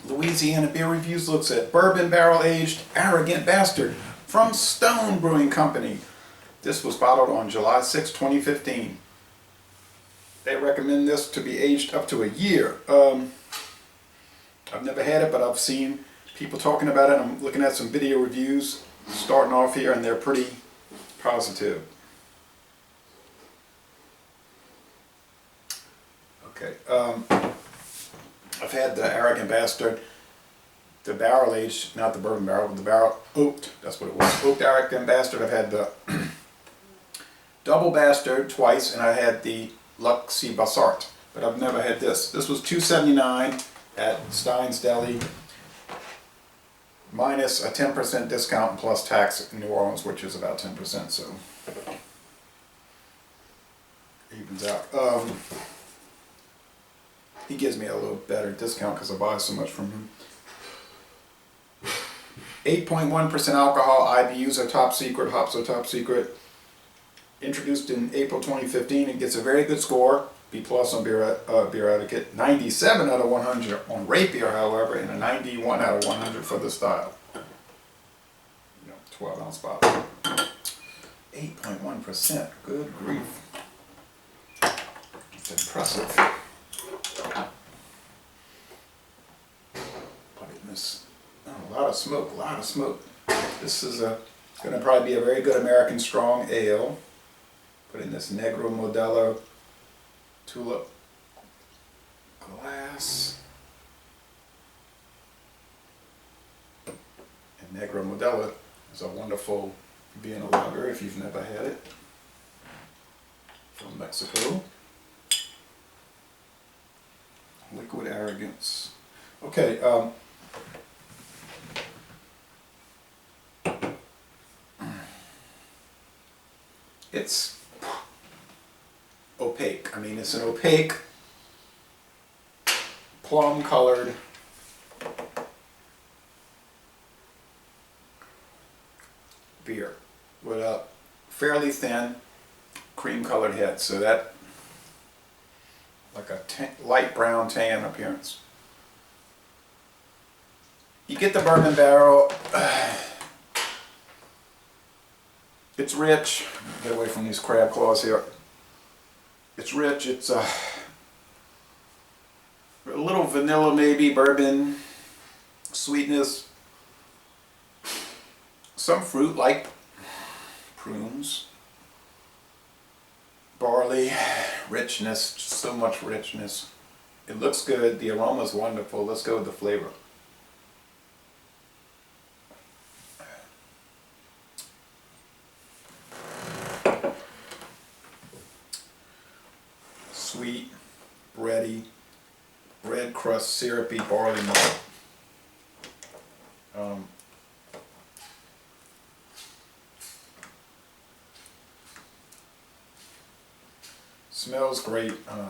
Louisiana Beer Reviews looks at Bourbon Barrel Aged Arrogant Bastard from Stone Brewing Company. This was bottled on July 6, 2015. They recommend this to be aged up to a year. I've never had it, but I've seen people talking about it. I'm looking at some video reviews starting off here, and they're pretty positive. Okay, I've had the Arrogant Bastard, the barrel aged, not the bourbon barrel, but the barrel oaked, that's what it was. Oaked Arrogant Bastard. I've had the double bastard twice, and I had the Luxy Bassart, but I've never had this. This was $2.79 at Stein's Deli, minus a 10% discount plus tax in New Orleans, which is about 10%, so evens out. He gives me a little better discount because I buy so much from him. 8.1% alcohol, IBUs are top secret, hops are top secret. Introduced in April 2015, it gets a very good score, B+ on Beer Etiquette, 97 out of 100 on Rapier, however, and a 91 out of 100 for the style. 12-ounce bottle. 8.1%, good grief. It's impressive. Put it in this, a lot of smoke, a lot of smoke. This is going to probably be a very good American strong ale. Put in this Negro Modelo tulip glass. And Negro Modelo is a wonderful Vienna lager if you've never had it. From Mexico. Liquid Arrogance. Okay, it's opaque. I mean, it's an opaque, plum colored beer with a fairly thin cream colored head, so that like a light brown tan appearance. You get the bourbon barrel. It's rich. Get away from these crab claws here. It's rich. It's a little vanilla, maybe bourbon sweetness. Some fruit like prunes, barley, richness, just so much richness. It looks good. The aroma is wonderful. Let's go with the flavor. Sweet, bready, bread crust, syrupy barley malt. Smells great. I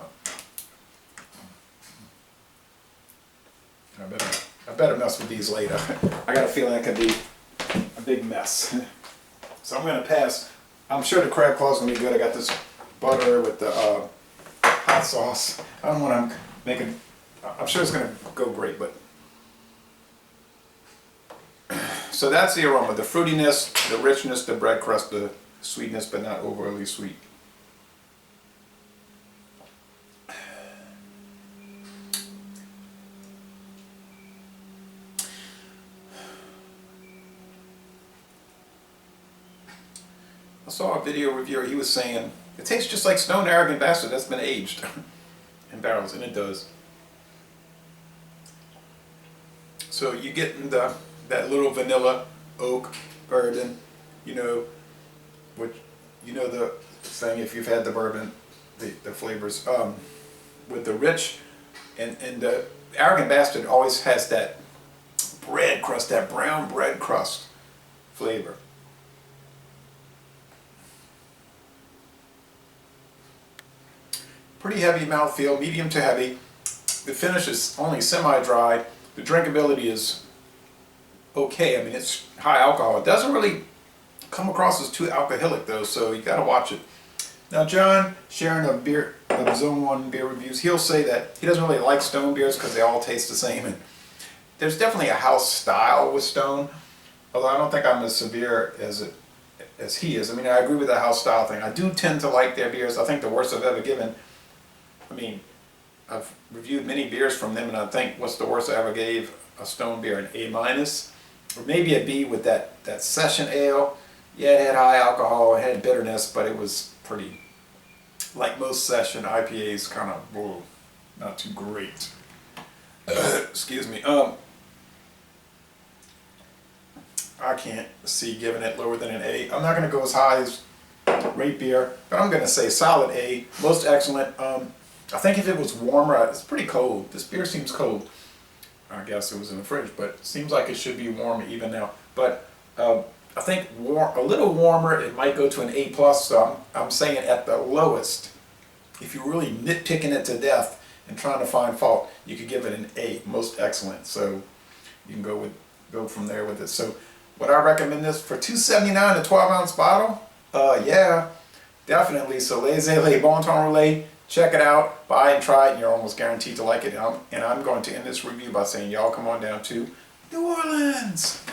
better mess with these later. I got a feeling it could be a big mess. So I'm gonna pass. I'm sure the crab claw's gonna be good. I got this butter with the hot sauce. I don't want to make it. I'm sure it's gonna go great, but. So that's the aroma: the fruitiness, the richness, the bread crust, the sweetness, but not overly sweet. I saw a video reviewer, he was saying, it tastes just like Stone Arrogant Bastard that's been aged in barrels, and it does. So you get in that little vanilla oak bourbon, which, the thing if you've had the bourbon, the flavors, with the rich, and the Arrogant Bastard always has that bread crust, that brown bread crust flavor. Pretty heavy mouthfeel, medium to heavy. The finish is only semi-dry. The drinkability is okay. I mean, it's high alcohol. It doesn't really come across as too alcoholic though, so you gotta watch it. Now, John sharing a beer of his own one beer reviews, he'll say that he doesn't really like stone beers because they all taste the same. And there's definitely a house style with stone, although I don't think I'm as severe as he is. I mean, I agree with the house style thing. I do tend to like their beers. I think the worst I've ever given, I mean, I've reviewed many beers from them, and I think what's the worst I ever gave a stone beer? An A-, or maybe a B with that session ale. Yeah, it had high alcohol, it had bitterness, but it was pretty, like most session IPAs, kind of, whoa, not too great. Excuse me. I can't see giving it lower than an A. I'm not going to go as high as great beer, but I'm going to say solid A, most excellent. I think if it was warmer, it's pretty cold. This beer seems cold. I guess it was in the fridge, but it seems like it should be warm even now. But I think a little warmer, it might go to an A+, so I'm saying at the lowest, if you're really nitpicking it to death and trying to find fault, you could give it an A, most excellent. So you can go from there with it. So would I recommend this for $2.79, a 12-ounce bottle? Yeah, definitely. So laissez-les bon temps roulé. Check it out, buy and try it, and you're almost guaranteed to like it. And I'm going to end this review by saying, y'all come on down to New Orleans.